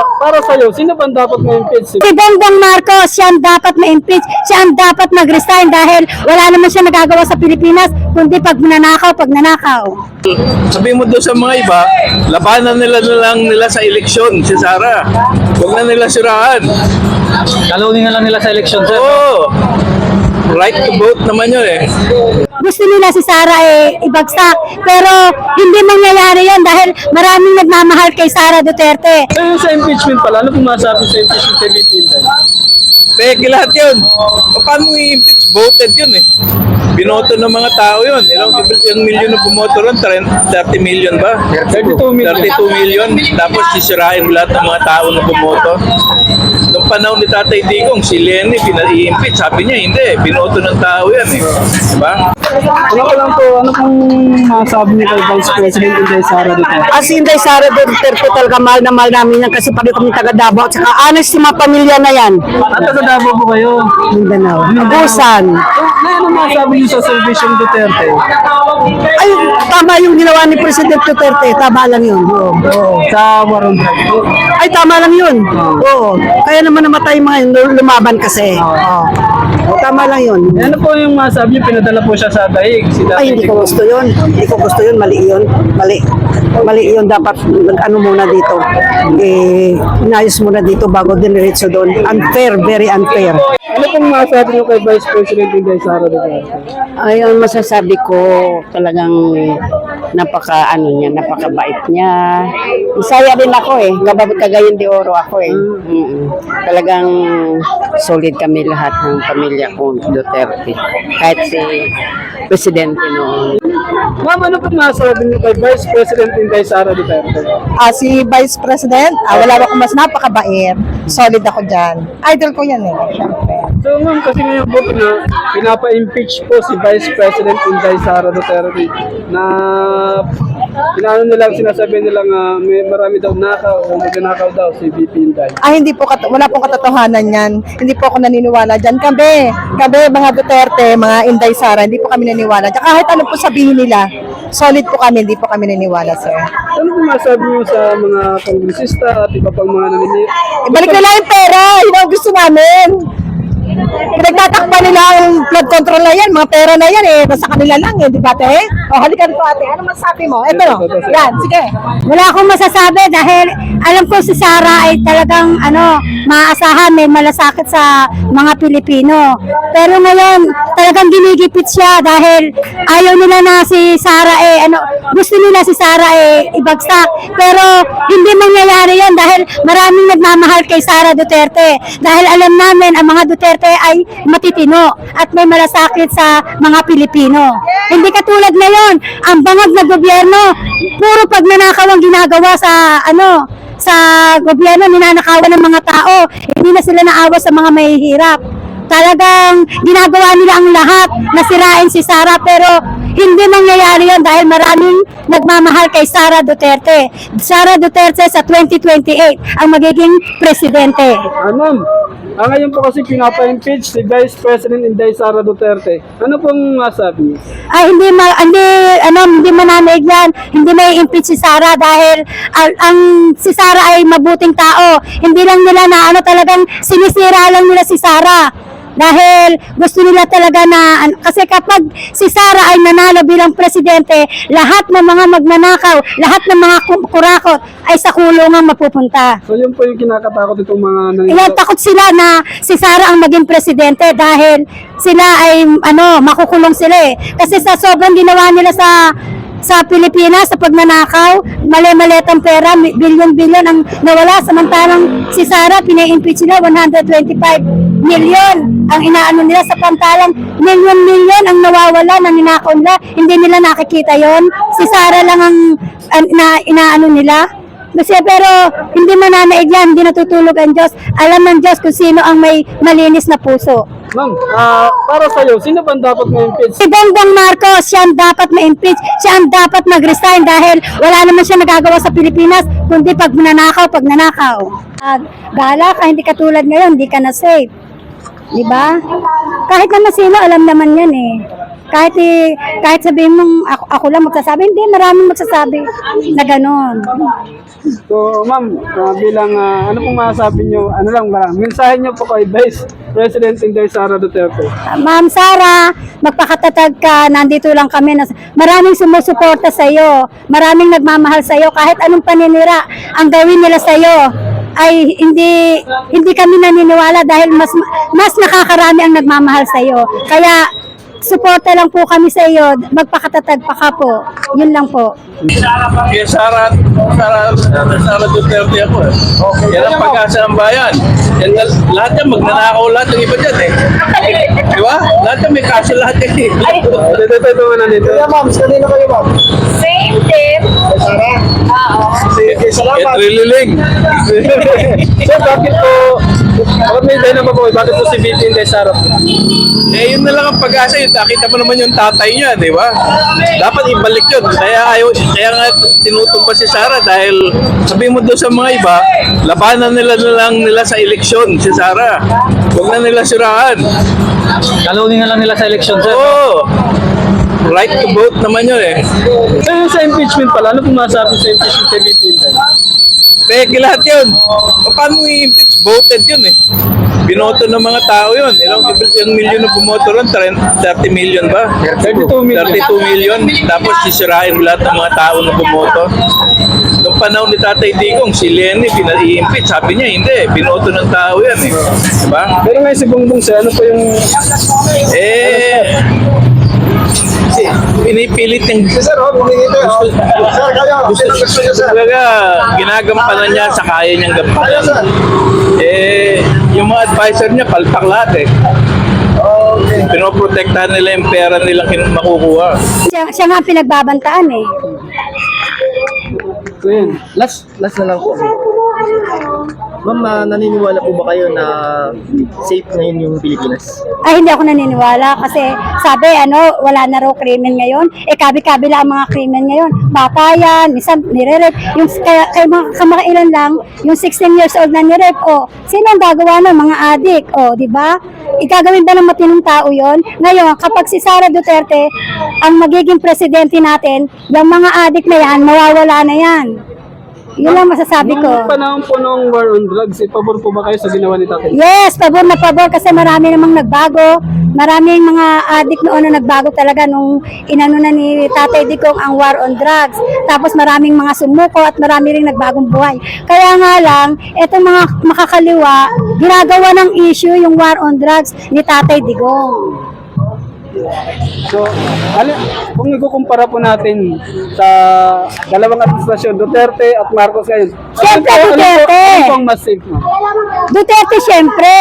Para sa'yo, sino ba dapat ma-impeach? Si Bongbong Marcos, siya ang dapat ma-impeach, siya ang dapat mag-resign dahil wala naman siya nagagawa sa Pilipinas, kundi pag nanakaw. Sabihin mo doon sa mga iba, labanan nila na lang nila sa eleksyon, si Sara. Huwag na nila siraan. Talunin na lang nila sa election, sir. Oo. Right to vote naman yun eh. Gusto nila si Sara ibagsak, pero hindi mangyayari yan dahil maraming nagmamahal kay Sara Duterte. So yung sa impeachment pala, ano kung masabi sa impeachment kay VP Inday? Peke lahat yun. Paano mo i-impeach? Voted yun eh. Binoto ng mga tao yun. Ilang milyon na bumoto ron? 30 million ba? 32 million. 32 million. Tapos sisirain mo lahat ng mga tao na bumoto. Noong panahon ni Tatay Digong, si Lenny, pinag-i-impeach. Sabi niya, hindi. Binoto ng tao yan eh. Diba? Ano ko lang po, ano pong masabi niyo kay Vice President Inday Sara Duterte? As Inday Sara Duterte talaga mahal na mahal namin yan kasi pati kami taga Davao at saka honest yung mga pamilya na yan. At taga Davao po kayo. Mindanao. Abusan. Ano masabi niyo sa Salvation Duterte? Ay, tama yung ginawa ni President Duterte. Tama lang yun. Oo. Sa Warong Drive. Ay, tama lang yun. Oo. Kaya naman namatay mga yun, lumaban kasi. Oo. Tama lang yun. Ano po yung masabi niyo? Pinadala po siya sa daig. Si Ay, hindi ko gusto yun. Hindi ko gusto yun. Mali yun. Mali yun. Dapat ano muna dito. Inayos muna dito bago diniretso doon. Unfair. Very unfair. Ano pong masabi niyo kay Vice President Inday Sara Duterte? Ay, ang masasabi ko talagang napakabait niya. Isaya din ako eh. Cagayan de Oro ako eh. Talagang solid kami lahat ng pamilya ko, Duterte. Kahit si Presidente noon. Ma'am, ano pong masabi niyo kay Vice President Inday Sara Duterte? Si Vice President, wala akong mas napakabait. Solid ako dyan. Idol ko yan eh. Siyempre. So ma'am, kasi ngayon po pinapa-impeach po si Vice President Inday Sara Duterte na sinasabi nilang may marami daw nakaw o magnanakaw daw si VP Inday. Hindi po, wala pong katotohanan yan. Hindi po ako naniniwala dyan. Kami, mga Duterte, mga Inday Sara, hindi po kami naniniwala dyan. Kahit ano po sabihin nila, solid po kami, hindi po kami naniniwala, sir. Ano po masabi niyo sa mga kongresista at iba pang mga naniniwala? Ibalik nila yung pera, yun ang gusto namin. Pinagtatakpan nila ang flood control na yan, mga pera na yan nasa kanila lang di ba ate? Halika dito ate, ano masasabi mo? Eto, yan, sige. Wala akong masasabi dahil alam ko si Sara ay talagang maaasahan, may malasakit sa mga Pilipino. Pero ngayon, talagang ginigipit siya dahil ayaw nila na si Sara gusto nila si Sara ibagsak. Pero hindi mangyayari yan dahil maraming nagmamahal kay Sara Duterte. Dahil alam namin ang mga Duterte ay matitino at may malasakit sa mga Pilipino. Hindi katulad ngayon, ang bangag na gobyerno, puro pagnanakaw ang ginagawa sa gobyerno, ninanakawan ng mga tao. Hindi na sila naawa sa mga mahihirap. Talagang ginagawa nila ang lahat na sirain si Sara, pero hindi mangyayari yan dahil maraming nagmamahal kay Sara Duterte. Sara Duterte sa 2028 ang magiging presidente. Ma'am, ngayon po kasi pinapa-impeach si Vice President Inday Sara Duterte. Ano pong masabi niyo? Hindi mananaig yan. Hindi may impeach si Sara dahil si Sara ay mabuting tao. Hindi lang nila talagang sinisira lang nila si Sara. Dahil gusto nila talaga kasi kapag si Sara ay nanalo bilang presidente, lahat ng mga magnanakaw, lahat ng mga kurakot ay sa kulungan mapupunta. So yun po yung kinakatakot itong mga Iyan, takot sila na si Sara ang maging presidente dahil sila ay makukulong sila Kasi sa sobrang ginawa nila sa Pilipinas, sa pagnanakaw, mali-malitang pera, bilyon-bilyon ang nawala, samantalang si Sara, pina-impeach nila, 125 million ang inaano nila, sa pantalang milyon-milyon ang nawawala na ninakaw nila, hindi nila nakikita yon. Si Sara lang ang inaano nila. Pero hindi mananaig yan, hindi natutulog ang Diyos. Alam ng Diyos kung sino ang may malinis na puso. Ma'am, para sa'yo, sino ba dapat ma-impeach? Si Bongbong Marcos, siya ang dapat ma-impeach, siya ang dapat mag-resign dahil wala naman siya nagagawa sa Pilipinas, kundi pag nanakaw. Bahala ka, hindi katulad ngayon, hindi ka na safe. Diba? Kahit naman sino, alam naman yan kahit sabihin mong ako lang magsasabi, hindi, maraming magsasabi na gano'n. So, ma'am, bilang ano pong masasabi nyo, ano lang, mensahe nyo po kay Vice President Inday Sara Duterte. Ma'am Sara, magpakatatag ka, nandito lang kami. Maraming sumusuporta sa iyo, maraming nagmamahal sa iyo, kahit anong paninira ang gawin nila sa iyo ay hindi kami naniniwala dahil mas nakakarami ang nagmamahal sa iyo. Kaya suporta lang po kami sa iyo, magpakatatag pa ka po. Yun lang po. Kaya Sara Duterte ako eh. Yan ang pag-asa ng bayan. Yan, lahat yan, magnanakaw lahat ng iba dyan eh. Di ba? Lahat yan, may kaso lahat yan eh. Dito muna dito. Same team. Sara? Oo. It really ling. So, bakit may idea na ba po, bakit po si VP Inday Sara po? Eh, yun na lang ang pag-asa yun. Nakita mo naman yung tatay niya, di ba? Dapat ibalik yun. Kaya nga tinutumpa si Sara dahil sabi mo doon sa mga iba, labanan nila na lang nila sa eleksyon si Sara. Huwag na nila siraan. Talunin na lang nila sa election, sir. Oo. Right to vote naman yun eh. So, yung sa impeachment pala, ano pong masasabi sa impeachment kay VP Inday? Peke lahat yun. Paano mo i-impeach? Voted yun eh. Binoto ng mga tao yun. Ilang milyon na bumoto ron? 30 million ba? 32 million. 32 million. Tapos sisirain mo lahat ng mga tao na bumoto. Noong panahon ni Tatay Digong, si Lenny pinag-i-impeach. Sabi niya, hindi. Binoto ng tao yan eh. Diba? Pero ngayon si Bongbong sir, ano po yung... Pinipilit yung talaga ginagampanan niya sa kaya niyang gampanan. Yung mga advisor niya palpak lahat eh. Pinoprotektahan nila yung pera nilang makukuha. Siya nga ang pinagbabantaan eh. So, yun. Last na lang po. Ma'am, naniniwala po ba kayo na safe ngayon yung Pilipinas? Ay, hindi ako naniniwala kasi sabi, wala na raw krimen ngayon. Kabi-kabi lang ang mga krimen ngayon. Batayan, minsan nire-rape. Yung kamakailan lang, yung 16 years old na nire-rape, sino ang gagawa ng mga adik? Di ba? Igagawin ba ng matinong tao yon? Ngayon, kapag si Sara Duterte ang magiging presidente natin, yung mga adik na yan, mawawala na yan. Yun lang masasabi ko. Nung panahon po ng war on drugs, pabor po ba kayo sa ginawa ni Tatay? Yes, pabor na pabor kasi marami namang nagbago. Maraming mga adik noon na nagbago talaga nung inano na ni Tatay Digong ang war on drugs. Tapos maraming mga sumuko at marami ring nagbagong buhay. Kaya nga lang, etong mga makakaliwa, ginagawa ng issue yung war on drugs ni Tatay Digong. So, kung ikukumpara po natin sa dalawang administrasyon, Duterte at Marcos ngayon, Siyempre, Duterte! Ano po ang mas safe mo? Duterte, siyempre.